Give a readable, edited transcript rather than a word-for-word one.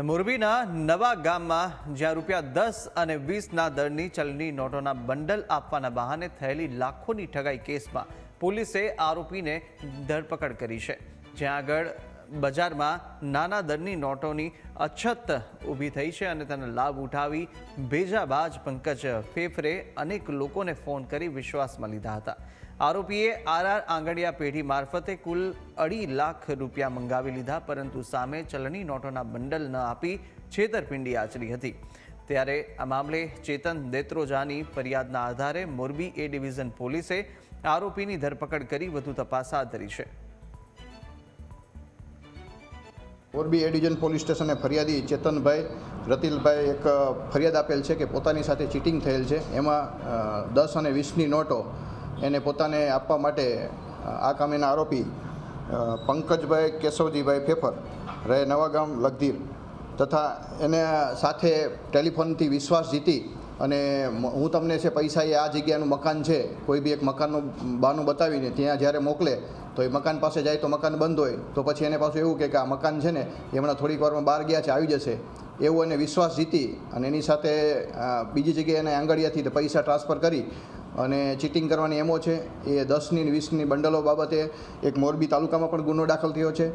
મોરબીના નવા ગામમાં જ્યાં ₹10 અને 20ના દરની ચલણી નોટોના બંડલ આપવાના બહાને થયેલી લાખોની ઠગાઈ કેસમાં પોલીસે આરોપીને ધરપકડ કરી છે। જ્યાં આગળ બજારમાં નાના દરની નોટોની અછત ઊભી થઈ છે અને તેનો લાભ ઉઠાવી ભેજાબાજ પંકજ ફેફરે અનેક લોકોને ફોન કરી વિશ્વાસમાં લીધા હતા। આરોપીએ આરઆર આંગડિયા પેઢી મારફતે કુલ ₹2.5 લાખ મંગાવી લીધા, પરંતુ સામે ચલણી નોટોના બંડલ ન આપી છેતરપિંડી આચરી હતી। ત્યારે આ મામલે ચેતન દેત્રોજાની ફરિયાદના આધારે મોરબી એ ડિવિઝન પોલીસે આરોપીની ધરપકડ કરી વધુ તપાસ હાથ ધરી છે। મોરબી એ ડિવિઝન પોલીસ સ્ટેશને ફરિયાદી ચેતનભાઈ રતિલભાઈ એક ફરિયાદ આપેલ છે કે પોતાની સાથે ચીટિંગ થયેલ છે। એમાં 10 અને 20ની નોટો એને પોતાને આપવા માટે આ કામેના આરોપી પંકજભાઈ કેશવજીભાઈ ફેફર રહે નવાગામ લગધીર તથા એને સાથે ટેલિફોનથી વિશ્વાસ જીતી અને હું તમને છે પૈસા એ આ જગ્યાનું મકાન છે, કોઈ બી એક મકાનનું બહાનું બતાવીને ત્યાં જ્યારે મોકલે તો એ મકાન પાસે જાય તો મકાન બંધ હોય તો પછી એને પાછું એવું કે આ મકાન છે ને એ હમણાં થોડીક વારમાં બહાર ગયા છે, આવી જશે એવું એને વિશ્વાસ જીતી અને એની સાથે બીજી જગ્યાએ એને આંગળિયાથી પૈસા ટ્રાન્સફર કરી અને ચીટિંગ કરવાની એમો છે। એ 10ની અને 20ની બંડલો બાબતે એક મોરબી તાલુકામાં પણ ગુનો દાખલ થયો છે।